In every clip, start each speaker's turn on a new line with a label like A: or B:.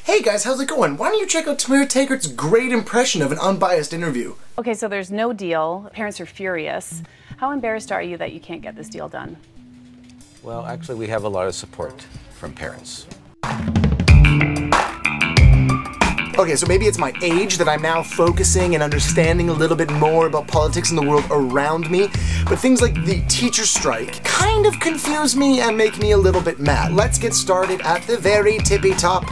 A: Hey guys, how's it going? Why don't you check out Tamara Taggart's great impression of an unbiased interview?
B: Okay, so there's no deal. Parents are furious. How embarrassed are you that you can't get this deal done?
C: Well, actually, we have a lot of support from parents.
A: Okay, so maybe it's my age that I'm now focusing and understanding a little bit more about politics in the world around me, but things like the teacher strike kind of confuse me and make me a little bit mad. Let's get started at the very tippy top.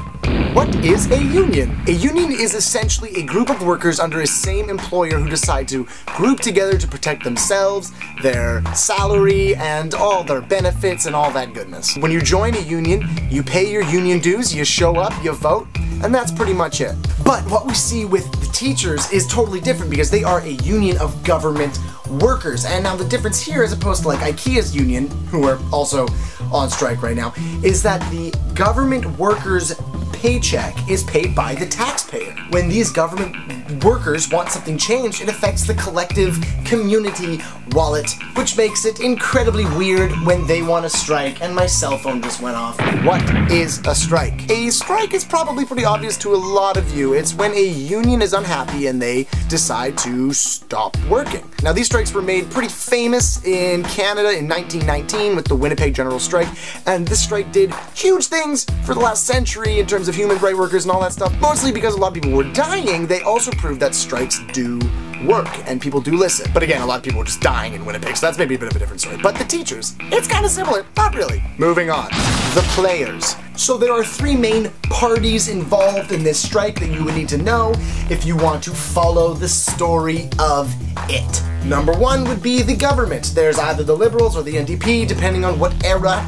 A: What is a union? A union is essentially a group of workers under a same employer who decide to group together to protect themselves, their salary, and all their benefits and all that goodness. When you join a union, you pay your union dues, you show up, you vote, and that's pretty much it. But what we see with the teachers is totally different because they are a union of government workers. And now the difference here, as opposed to like IKEA's union, who are also on strike right now, is that the government workers' paycheck is paid by the taxpayer. When these government workers want something changed, it affects the collective community wallet, which makes it incredibly weird when they want to strike, and my cell phone just went off. What is a strike? A strike is probably pretty obvious to a lot of you. It's when a union is unhappy and they decide to stop working. Now, these strikes were made pretty famous in Canada in 1919 with the Winnipeg General Strike, and this strike did huge things for the last century in terms of human rights workers and all that stuff. Mostly because a lot of people were dying, they also proved that strikes do work and people do listen. But again, a lot of people were just dying in Winnipeg, so that's maybe a bit of a different story. But the teachers, it's kind of similar. Not really. Moving on. The players. So there are three main parties involved in this strike that you would need to know if you want to follow the story of it. Number one would be the government. There's either the Liberals or the NDP, depending on what era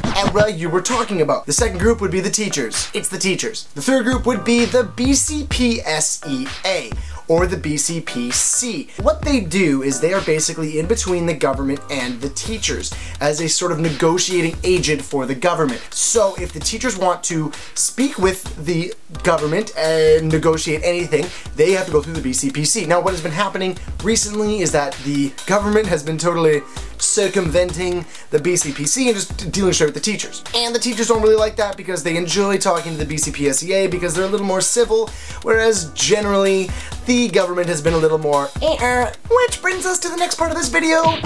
A: you were talking about. The second group would be the teachers. It's the teachers. The third group would be the BCPSEA, or the BCPC. What they do is they are basically in between the government and the teachers as a sort of negotiating agent for the government. So if the teachers want to speak with the government and negotiate anything, they have to go through the BCPC. Now, what has been happening recently is that the government has been totally circumventing the BCPC and just dealing straight with the teachers. And the teachers don't really like that because they enjoy talking to the BCPSEA because they're a little more civil, whereas generally the government has been a little more which brings us to the next part of this video.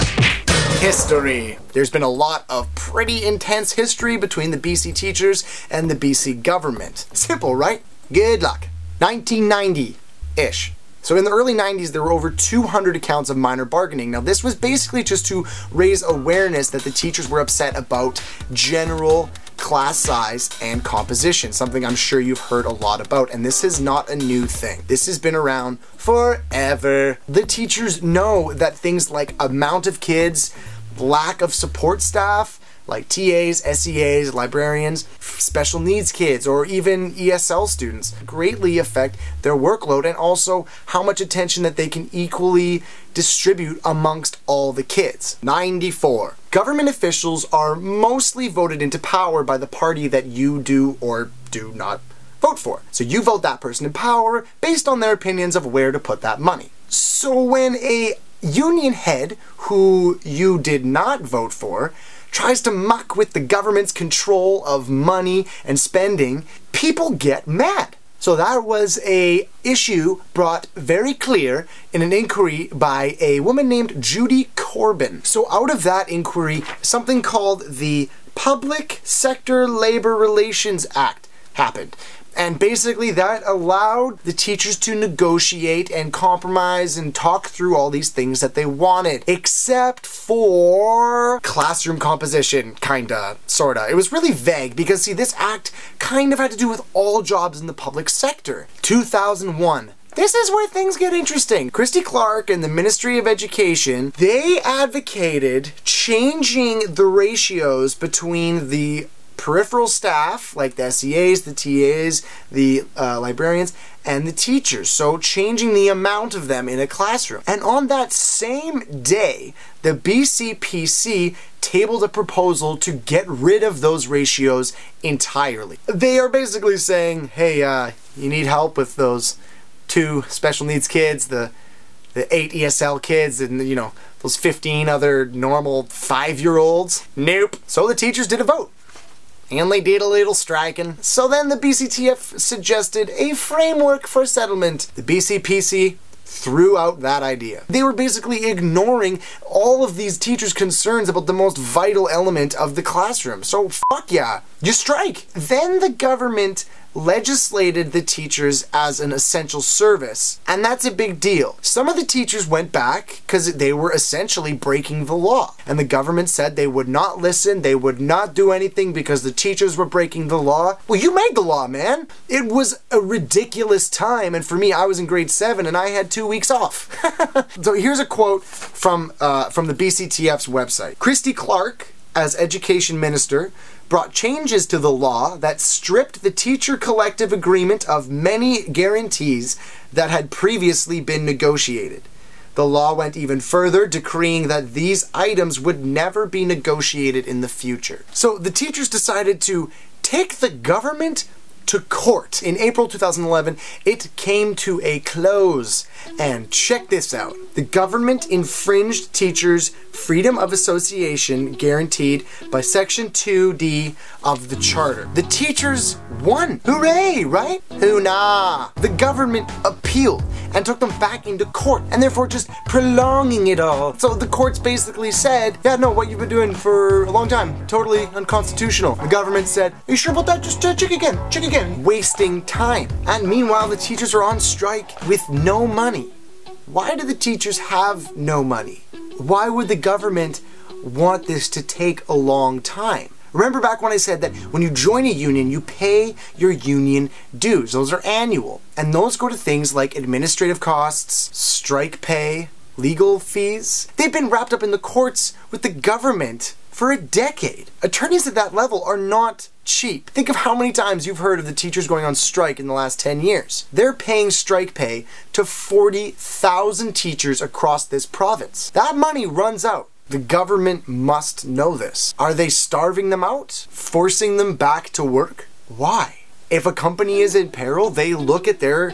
A: History. There's been a lot of pretty intense history between the BC teachers and the BC government. Simple, right? Good luck. 1990-ish. So in the early 90s, there were over 200 accounts of minor bargaining. Now, this was basically just to raise awareness that the teachers were upset about general class size and composition, something I'm sure you've heard a lot about, and this is not a new thing. This has been around forever. The teachers know that things like amount of kids, lack of support staff, like TAs, SEAs, librarians, special needs kids, or even ESL students, greatly affect their workload and also how much attention that they can equally distribute amongst all the kids. 94. Government officials are mostly voted into power by the party that you do or do not vote for. So you vote that person in power based on their opinions of where to put that money. So when a union head who you did not vote for tries to muck with the government's control of money and spending, people get mad. So that was a issue brought very clear in an inquiry by a woman named Judy Corbin. So out of that inquiry, something called the Public Sector Labor Relations Act happened. And basically that allowed the teachers to negotiate and compromise and talk through all these things that they wanted. Except for classroom composition, kinda, sorta. It was really vague because, see, this act kind of had to do with all jobs in the public sector. 2001. This is where things get interesting. Christy Clark and the Ministry of Education, they advocated changing the ratios between the peripheral staff, like the SEAs, the TAs, the librarians, and the teachers. So changing the amount of them in a classroom. And on that same day, the BCPC tabled a proposal to get rid of those ratios entirely. They are basically saying, hey, you need help with those 2 special needs kids, the 8 ESL kids, and you know, those 15 other normal 5-year-olds. Nope. So the teachers did a vote. And they did a little striking. So then the BCTF suggested a framework for settlement. The BCPC threw out that idea. They were basically ignoring all of these teachers' concerns about the most vital element of the classroom. So fuck yeah, you strike. Then the government legislated the teachers as an essential service, and that's a big deal. Some of the teachers went back because they were essentially breaking the law, and the government said they would not listen, they would not do anything because the teachers were breaking the law. Well, you made the law, man. It was a ridiculous time, and for me, I was in grade 7 and I had 2 weeks off. So here's a quote from the BCTF's website. Christy Clark, as education minister, brought changes to the law that stripped the teacher collective agreement of many guarantees that had previously been negotiated. The law went even further, decreeing that these items would never be negotiated in the future. So the teachers decided to take the government to court. In April 2011, it came to a close. And check this out. The government infringed teachers' freedom of association guaranteed by Section 2D of the Charter. The teachers won. Hooray, right? Hoonah. The government appealed and took them back into court, and therefore just prolonging it all. So the courts basically said, yeah, no, what you've been doing for a long time, totally unconstitutional. The government said, are you sure about that? Just check again. Wasting time. And meanwhile, the teachers are on strike with no money. Why do the teachers have no money? Why would the government want this to take a long time? Remember back when I said that when you join a union, you pay your union dues. Those are annual. And those go to things like administrative costs, strike pay, legal fees. They've been wrapped up in the courts with the government for a decade. Attorneys at that level are not cheap. Think of how many times you've heard of the teachers going on strike in the last 10 years. They're paying strike pay to 40,000 teachers across this province. That money runs out. The government must know this. Are they starving them out? Forcing them back to work? Why? If a company is in peril, they look at their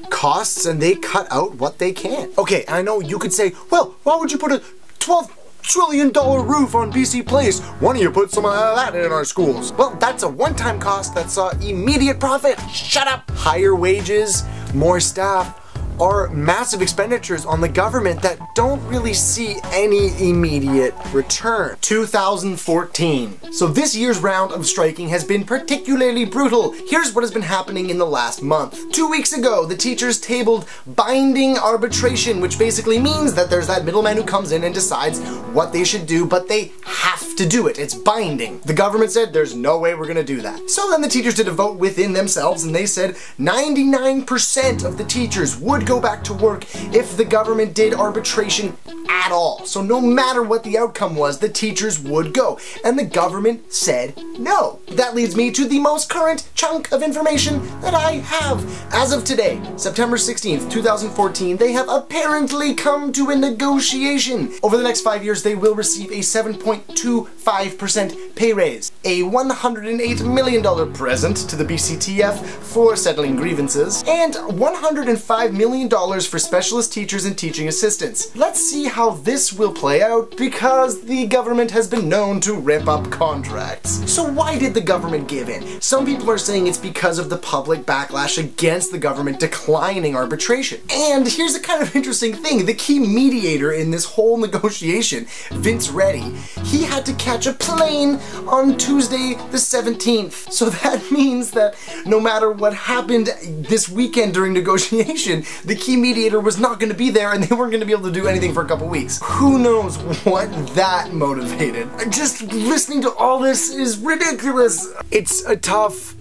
A: costs and they cut out what they can. Okay, I know you could say, well, why would you put a $12 trillion roof on BC Place? Why don't you put some of that in our schools? Well, that's a one-time cost that saw immediate profit. Shut up! Higher wages, more staff, are massive expenditures on the government that don't really see any immediate return. 2014. So this year's round of striking has been particularly brutal. Here's what has been happening in the last month. 2 weeks ago, the teachers tabled binding arbitration, which basically means that there's that middleman who comes in and decides what they should do, but they have to do it. It's binding. The government said there's no way we're gonna do that. So then the teachers did a vote within themselves and they said 99% of the teachers would go back to work if the government did arbitration at all. So no matter what the outcome was, the teachers would go. And the government said no. That leads me to the most current chunk of information that I have. As of today, September 16th, 2014, they have apparently come to a negotiation. Over the next 5 years, they will receive a 7.25% pay raise, a $108 million present to the BCTF for settling grievances, and $105 million for specialist teachers and teaching assistants. Let's see how this will play out because the government has been known to rip up contracts. So why did the government give in? Some people are saying it's because of the public backlash against the government declining arbitration. And here's a kind of interesting thing. The key mediator in this whole negotiation, Vince Reddy, he had to catch a plane on Tuesday the 17th. So that means that no matter what happened this weekend during negotiation, the key mediator was not going to be there and they weren't going to be able to do anything for a couple weeks. Who knows what that motivated? Just listening to all this is ridiculous. It's a tough,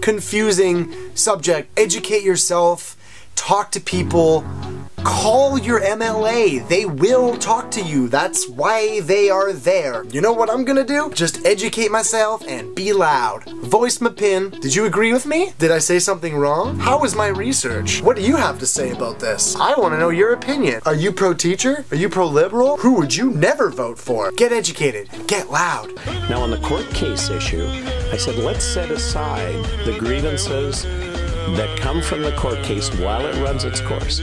A: confusing subject. Educate yourself, talk to people, call your MLA. They will talk to you. That's why they are there. You know what I'm gonna do? Just educate myself and be loud. Voice my pin. Did you agree with me? Did I say something wrong? How was my research? What do you have to say about this? I want to know your opinion. Are you pro-teacher? Are you pro-liberal? Who would you never vote for? Get educated. Get loud.
D: Now on the court case issue, I said let's set aside the grievances that come from the court case while it runs its course.